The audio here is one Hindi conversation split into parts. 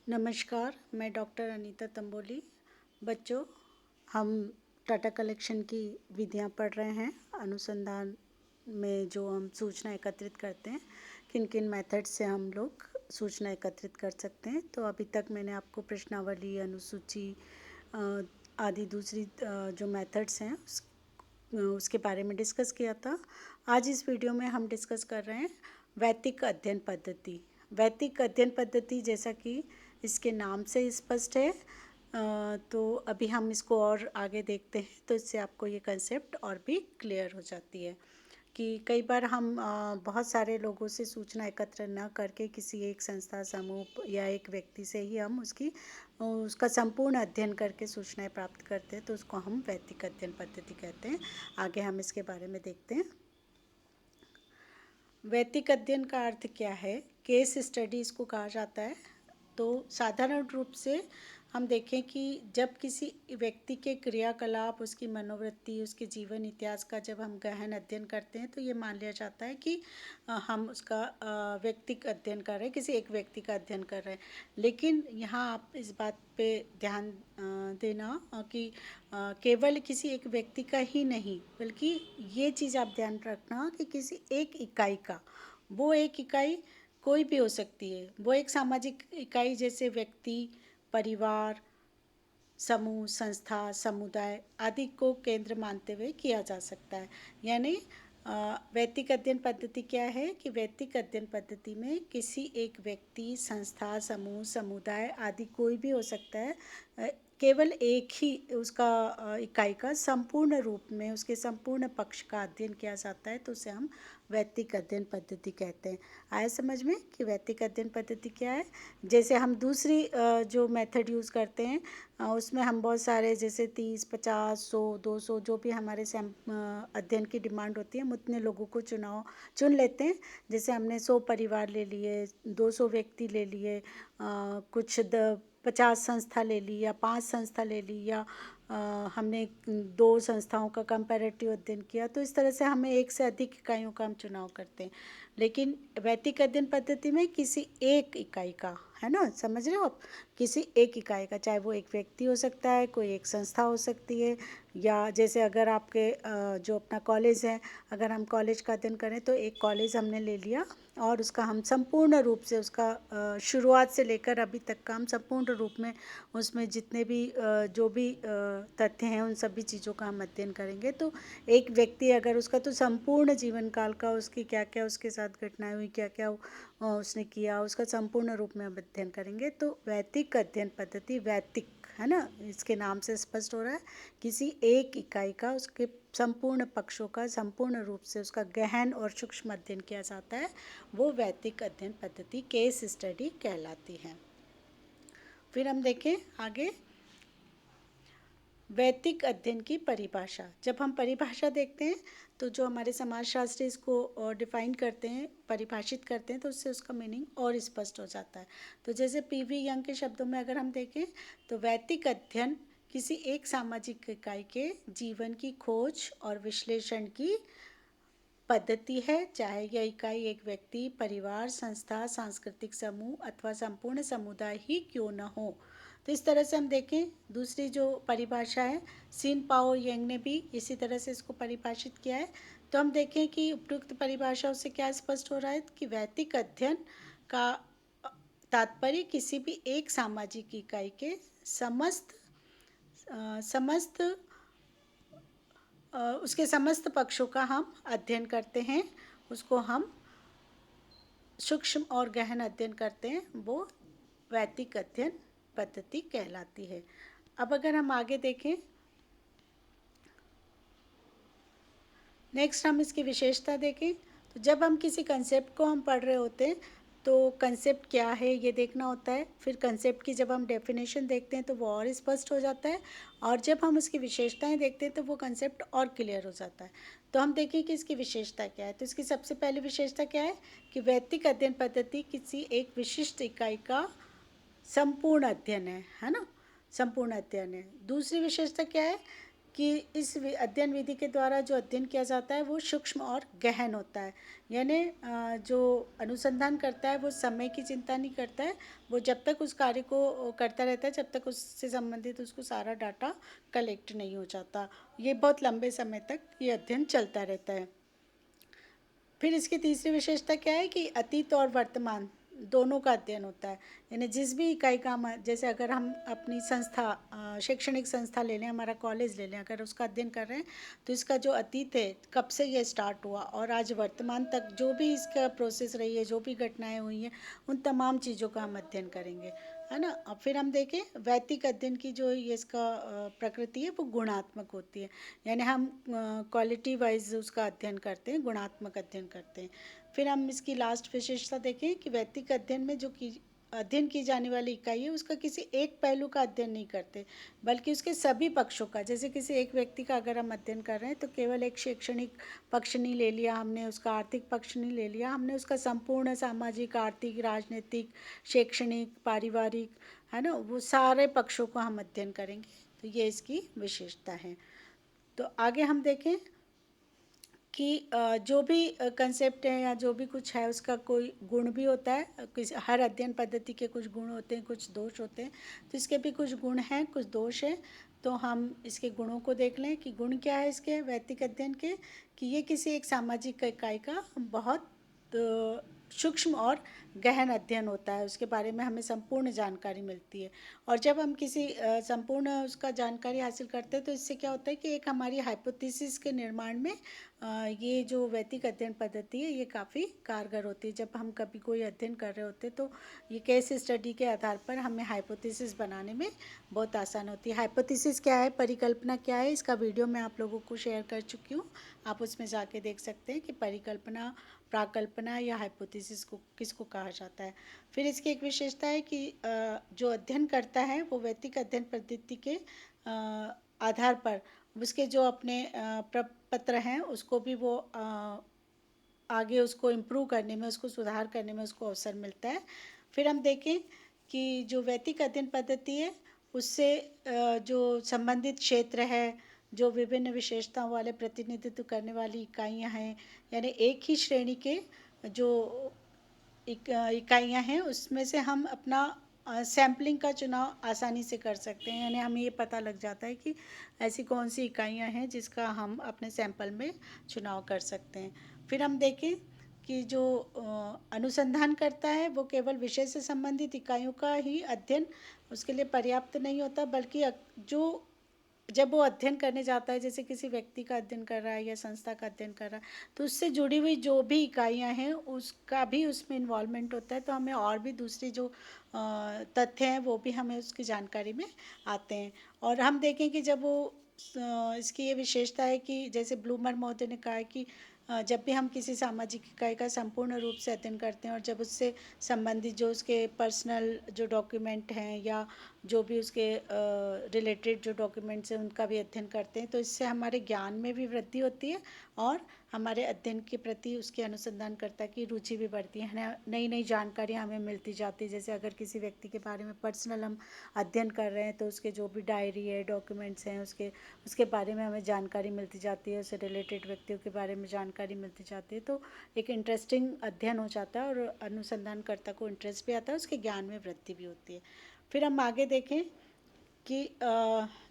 नमस्कार, मैं डॉक्टर अनीता तंबोली। बच्चों, हम डाटा कलेक्शन की विधियां पढ़ रहे हैं। अनुसंधान में जो हम सूचना एकत्रित करते हैं, किन किन मेथड से हम लोग सूचना एकत्रित कर सकते हैं। तो अभी तक मैंने आपको प्रश्नावली, अनुसूची आदि दूसरी जो मेथड्स हैं उसके बारे में डिस्कस किया था। आज इस वीडियो में हम डिस्कस कर रहे हैं वैदिक अध्ययन पद्धति। वैदिक अध्ययन पद्धति जैसा कि इसके नाम से स्पष्ट है, तो अभी हम इसको और आगे देखते हैं तो इससे आपको ये कंसेप्ट और भी क्लियर हो जाती है कि कई बार हम बहुत सारे लोगों से सूचना एकत्र न करके किसी एक संस्था, समूह या एक व्यक्ति से ही हम उसका संपूर्ण अध्ययन करके सूचनाएं प्राप्त करते हैं, तो उसको हम वैदिक अध्ययन पद्धति कहते हैं। आगे हम इसके बारे में देखते हैं। वैदिक अध्ययन का अर्थ क्या है? केस स्टडी इसको कहा जाता है। तो साधारण रूप से हम देखें कि जब किसी व्यक्ति के क्रियाकलाप, उसकी मनोवृत्ति, उसके जीवन इतिहास का जब हम गहन अध्ययन करते हैं तो ये मान लिया जाता है कि हम उसका व्यक्तिक अध्ययन कर रहे हैं, किसी एक व्यक्ति का अध्ययन कर रहे हैं। लेकिन यहाँ आप इस बात पे ध्यान देना कि केवल किसी एक व्यक्ति का ही नहीं, बल्कि ये चीज़ आप ध्यान रखना कि किसी एक इकाई का, वो एक इकाई कोई भी हो सकती है, वो एक सामाजिक इकाई जैसे व्यक्ति, परिवार, समूह, संस्था, समुदाय आदि को केंद्र मानते हुए किया जा सकता है। यानी वैदिक अध्ययन पद्धति क्या है कि वैदिक अध्ययन पद्धति में किसी एक व्यक्ति, संस्था, समूह, समुदाय आदि कोई भी हो सकता है, केवल एक ही उसका इकाई का संपूर्ण रूप में उसके संपूर्ण पक्ष का अध्ययन किया जाता है, तो उसे हम वैदिक अध्ययन पद्धति कहते हैं। आया समझ में कि वैदिक अध्ययन पद्धति क्या है? जैसे हम दूसरी जो मेथड यूज़ करते हैं उसमें हम बहुत सारे जैसे 30, 50, 100, 200 जो भी हमारे अध्ययन की डिमांड होती है, हम उतने लोगों को चुन लेते हैं। जैसे हमने 100 परिवार ले लिए, 200 व्यक्ति ले लिए, कुछ 50 संस्था ले ली या 5 संस्था ले ली, या हमने 2 संस्थाओं का कंपैरेटिव अध्ययन किया। तो इस तरह से हमें एक से अधिक इकाइयों का हम चुनाव करते हैं। लेकिन वैदिक अध्ययन पद्धति में किसी एक इकाई का, है ना, समझ रहे हो आप? किसी एक इकाई का, चाहे वो एक व्यक्ति हो सकता है, कोई एक संस्था हो सकती है, या जैसे अगर आपके जो अपना कॉलेज है, अगर हम कॉलेज का अध्ययन करें तो एक कॉलेज हमने ले लिया और उसका हम संपूर्ण रूप से उसका शुरुआत से लेकर अभी तक का हम संपूर्ण रूप में उसमें जितने भी जो भी तथ्य हैं उन सभी चीज़ों का हम अध्ययन करेंगे। तो एक व्यक्ति अगर उसका तो संपूर्ण जीवन काल का, उसकी क्या क्या उसके साथ घटनाएं हुई, क्या क्या उसने किया, उसका संपूर्ण रूप में हम अध्ययन करेंगे। तो वैदिक अध्ययन पद्धति, वैदिक है ना, इसके नाम से स्पष्ट हो रहा है, किसी एक इकाई का, उसके संपूर्ण पक्षों का संपूर्ण रूप से उसका गहन और सूक्ष्म अध्ययन किया जाता है, वो वैदिक अध्ययन पद्धति, केस स्टडी कहलाती है। फिर हम देखें आगे वैदिक अध्ययन की परिभाषा। जब हम परिभाषा देखते हैं तो जो हमारे समाजशास्त्री इसको डिफाइन करते हैं, परिभाषित करते हैं, तो उससे उसका मीनिंग और स्पष्ट हो जाता है। तो जैसे पीवी यंग के शब्दों में अगर हम देखें तो वैदिक अध्ययन किसी एक सामाजिक इकाई के जीवन की खोज और विश्लेषण की पद्धति है, चाहे यह इकाई एक व्यक्ति, परिवार, संस्था, सांस्कृतिक समूह अथवा संपूर्ण समुदाय ही क्यों न हो। तो इस तरह से हम देखें, दूसरी जो परिभाषा है, सिन पाओ यंग ने भी इसी तरह से इसको परिभाषित किया है। तो हम देखें कि उपयुक्त परिभाषाओं से क्या स्पष्ट हो रहा है कि वैदिक अध्ययन का तात्पर्य किसी भी एक सामाजिक इकाई के समस्त उसके समस्त पक्षों का हम अध्ययन करते हैं, उसको हम सूक्ष्म और गहन अध्ययन करते हैं, वो वैदिक अध्ययन पद्धति कहलाती है। अब अगर हम आगे देखें, नेक्स्ट हम इसकी विशेषता देखें, तो जब हम किसी कंसेप्ट को हम पढ़ रहे होते हैं तो कंसेप्ट क्या है ये देखना होता है। फिर कंसेप्ट की जब हम डेफिनेशन देखते हैं तो वो और स्पष्ट हो जाता है, और जब हम उसकी विशेषताएं देखते हैं तो वो कंसेप्ट और क्लियर हो जाता है। तो हम देखें कि इसकी विशेषता क्या है। तो इसकी सबसे पहली विशेषता क्या है कि वैदिक अध्ययन पद्धति किसी एक विशिष्ट इकाई का संपूर्ण अध्ययन है ना, संपूर्ण अध्ययन है। दूसरी विशेषता क्या है कि इस अध्ययन विधि के द्वारा जो अध्ययन किया जाता है वो सूक्ष्म और गहन होता है। यानी जो अनुसंधान करता है वो समय की चिंता नहीं करता है, वो जब तक उस कार्य को करता रहता है जब तक उससे संबंधित उसको सारा डाटा कलेक्ट नहीं हो जाता। ये बहुत लंबे समय तक ये अध्ययन चलता रहता है। फिर इसकी तीसरी विशेषता क्या है कि अतीत और वर्तमान दोनों का अध्ययन होता है। यानी जिस भी इकाई का हम, जैसे अगर हम अपनी संस्था, शैक्षणिक संस्था ले लें, हमारा कॉलेज ले लें, अगर उसका अध्ययन कर रहे हैं तो इसका जो अतीत है, कब से ये स्टार्ट हुआ और आज वर्तमान तक जो भी इसका प्रोसेस रही है, जो भी घटनाएं हुई हैं, उन तमाम चीज़ों का हम अध्ययन करेंगे, है ना। अब फिर हम देखें वैदिक अध्ययन की जो ये इसका प्रकृति है वो गुणात्मक होती है। यानी हम क्वालिटी वाइज उसका अध्ययन करते हैं, गुणात्मक अध्ययन करते हैं। फिर हम इसकी लास्ट विशेषता देखें कि वैदिक अध्ययन में जो अध्ययन की जाने वाली इकाई है उसका किसी एक पहलू का अध्ययन नहीं करते, बल्कि उसके सभी पक्षों का। जैसे किसी एक व्यक्ति का अगर हम अध्ययन कर रहे हैं तो केवल एक शैक्षणिक पक्ष नहीं ले लिया हमने, उसका आर्थिक पक्ष नहीं ले लिया हमने, उसका संपूर्ण सामाजिक, आर्थिक, राजनीतिक, शैक्षणिक, पारिवारिक, है ना, वो सारे पक्षों को हम अध्ययन करेंगे। तो ये इसकी विशेषता है। तो आगे हम देखें कि जो भी कंसेप्ट है या जो भी कुछ है उसका कोई गुण भी होता है। किसी हर अध्ययन पद्धति के कुछ गुण होते हैं, कुछ दोष होते हैं। तो इसके भी कुछ गुण हैं, कुछ दोष हैं। तो हम इसके गुणों को देख लें कि गुण क्या है इसके वैदिक अध्ययन के, कि ये किसी एक सामाजिक इकाई का बहुत सूक्ष्म और गहन अध्ययन होता है, उसके बारे में हमें संपूर्ण जानकारी मिलती है। और जब हम किसी संपूर्ण उसका जानकारी हासिल करते हैं तो इससे क्या होता है कि एक हमारी हाइपोथेसिस के निर्माण में ये जो वैदिक अध्ययन पद्धति है ये काफ़ी कारगर होती है। जब हम कभी कोई अध्ययन कर रहे होते हैं तो ये केस स्टडी के आधार पर हमें हाइपोथेसिस बनाने में बहुत आसान होती है। हाइपोथेसिस क्या है, परिकल्पना क्या है, इसका वीडियो मैं आप लोगों को शेयर कर चुकी हूँ, आप उसमें जाके देख सकते हैं कि परिकल्पना, प्राकल्पना या हाइपोथेसिस को किसको कहा जाता है। फिर इसकी एक विशेषता है कि जो अध्ययन करता है वो वैदिक अध्ययन पद्धति के आधार पर उसके जो अपने प्रपत्र हैं उसको भी वो आगे उसको इम्प्रूव करने में, उसको सुधार करने में उसको अवसर मिलता है। फिर हम देखें कि जो वैदिक अध्ययन पद्धति है उससे जो संबंधित क्षेत्र है, जो विभिन्न विशेषताओं वाले प्रतिनिधित्व करने वाली इकाइयाँ हैं, यानी एक ही श्रेणी के जो इकाइयाँ हैं उसमें से हम अपना सैम्पलिंग का चुनाव आसानी से कर सकते हैं। यानी हमें ये पता लग जाता है कि ऐसी कौन सी इकाइयाँ हैं जिसका हम अपने सैंपल में चुनाव कर सकते हैं। फिर हम देखें कि जो अनुसंधान करता है वो केवल विषय से संबंधित इकाइयों का ही अध्ययन उसके लिए पर्याप्त नहीं होता, बल्कि जो जब वो अध्ययन करने जाता है, जैसे किसी व्यक्ति का अध्ययन कर रहा है या संस्था का अध्ययन कर रहा है, तो उससे जुड़ी हुई जो भी इकाइयाँ हैं उसका भी उसमें इन्वॉल्वमेंट होता है। तो हमें और भी दूसरी जो तथ्य हैं वो भी हमें उसकी जानकारी में आते हैं। और हम देखें कि जब वो इसकी ये विशेषता है कि जैसे ब्लूमर महोदय ने कहा है कि जब भी हम किसी सामाजिक इकाई का संपूर्ण रूप से अध्ययन करते हैं और जब उससे संबंधित जो उसके पर्सनल जो डॉक्यूमेंट हैं या जो भी उसके रिलेटेड जो डॉक्यूमेंट्स हैं उनका भी अध्ययन करते हैं, तो इससे हमारे ज्ञान में भी वृद्धि होती है और हमारे अध्ययन के प्रति उसके अनुसंधानकर्ता की रुचि भी बढ़ती है। नई नई जानकारियाँ हमें मिलती जाती है। जैसे अगर किसी व्यक्ति के बारे में पर्सनल हम अध्ययन कर रहे हैं तो उसके जो भी डायरी है, डॉक्यूमेंट्स हैं, उसके बारे में हमें जानकारी मिलती जाती है, उससे रिलेटेड व्यक्तियों के बारे में जानकारी मिलती जाती है। तो एक इंटरेस्टिंग अध्ययन हो जाता है और अनुसंधानकर्ता को इंटरेस्ट भी आता है, उसके ज्ञान में वृद्धि भी होती है। फिर हम आगे देखें कि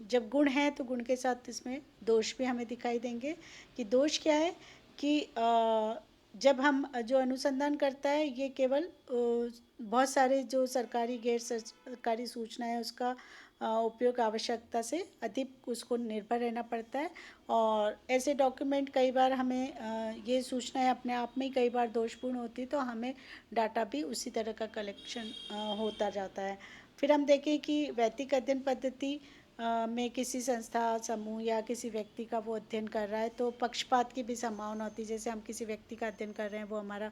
जब गुण है तो गुण के साथ इसमें दोष भी हमें दिखाई देंगे। कि दोष क्या है कि जब हम जो अनुसंधान करता है ये केवल बहुत सारे जो सरकारी, गैर सरकारी सूचना है उसका उपयोग आवश्यकता से अधिक उसको निर्भर रहना पड़ता है। और ऐसे डॉक्यूमेंट कई बार हमें ये सूचनाएं अपने आप में ही कई बार दोषपूर्ण होती है, तो हमें डाटा भी उसी तरह का कलेक्शन होता जाता है। फिर हम देखें कि वैदिक अध्ययन पद्धति में किसी संस्था, समूह या किसी व्यक्ति का वो अध्ययन कर रहा है तो पक्षपात की भी संभावना होती है। जैसे हम किसी व्यक्ति का अध्ययन कर रहे हैं, वो हमारा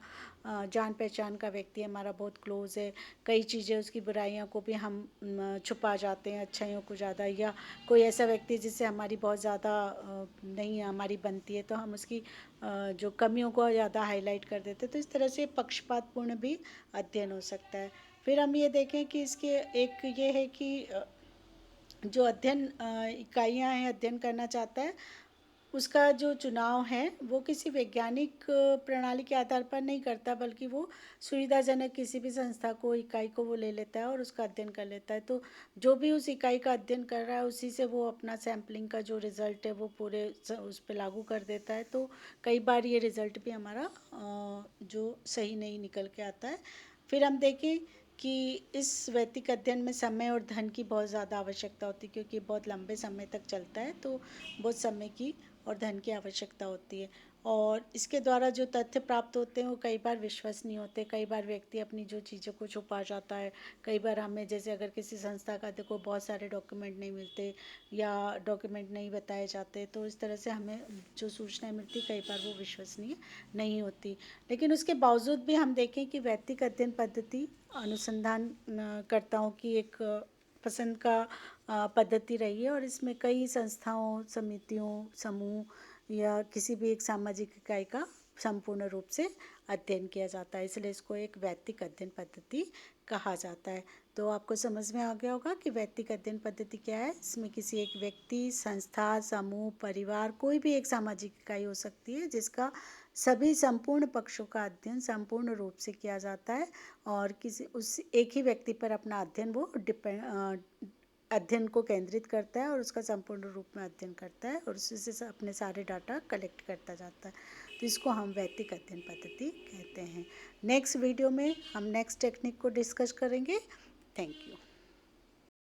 जान पहचान का व्यक्ति है, हमारा बहुत क्लोज है, कई चीज़ें उसकी बुराइयों को भी हम छुपा जाते हैं, अच्छाइयों को ज़्यादा, या कोई ऐसा व्यक्ति जिससे हमारी बहुत ज़्यादा नहीं हमारी बनती है तो हम उसकी जो कमियों को ज़्यादा हाईलाइट कर देते हैं। तो इस तरह से पक्षपातपूर्ण भी अध्ययन हो सकता है। फिर हम ये देखें कि इसके एक ये है कि जो अध्ययन इकाइयाँ हैं अध्ययन करना चाहता है, उसका जो चुनाव है वो किसी वैज्ञानिक प्रणाली के आधार पर नहीं करता, बल्कि वो सुविधाजनक किसी भी संस्था को, इकाई को वो ले लेता है और उसका अध्ययन कर लेता है। तो जो भी उस इकाई का अध्ययन कर रहा है उसी से वो अपना सैम्पलिंग का जो रिज़ल्ट है वो पूरे उस पर लागू कर देता है। तो कई बार ये रिज़ल्ट भी हमारा जो सही नहीं निकल के आता है। फिर हम देखें कि इस वैदिक अध्ययन में समय और धन की बहुत ज़्यादा आवश्यकता होती है, क्योंकि बहुत लंबे समय तक चलता है, तो बहुत समय की और धन की आवश्यकता होती है। और इसके द्वारा जो तथ्य प्राप्त होते हैं वो कई बार विश्वसनीय होते हैं, कई बार व्यक्ति अपनी जो चीज़ों को छुपा जाता है। कई बार हमें, जैसे अगर किसी संस्था का देखो बहुत सारे डॉक्यूमेंट नहीं मिलते या डॉक्यूमेंट नहीं बताए जाते, तो इस तरह से हमें जो सूचनाएं मिलती कई बार वो विश्वसनीय नहीं होती। लेकिन उसके बावजूद भी हम देखें कि वैदिक अध्ययन पद्धति अनुसंधान कर्ताओं की एक पसंद का पद्धति रही है, और इसमें कई संस्थाओं, समितियों, समूह या किसी भी एक सामाजिक इकाई का संपूर्ण रूप से अध्ययन किया जाता है, इसलिए इसको एक वैदिक अध्ययन पद्धति कहा जाता है। तो आपको समझ में आ गया होगा कि वैदिक अध्ययन पद्धति क्या है। इसमें किसी एक व्यक्ति, संस्था, समूह, परिवार, कोई भी एक सामाजिक इकाई हो सकती है जिसका सभी संपूर्ण पक्षों का अध्ययन संपूर्ण रूप से किया जाता है, और किसी उस एक ही व्यक्ति पर अपना अध्ययन वो अध्ययन को केंद्रित करता है और उसका संपूर्ण रूप में अध्ययन करता है और उसी से अपने सारे डाटा कलेक्ट करता जाता है। तो इसको हम वैदिक अध्ययन पद्धति कहते हैं। नेक्स्ट वीडियो में हम नेक्स्ट टेक्निक को डिस्कस करेंगे। Thank you.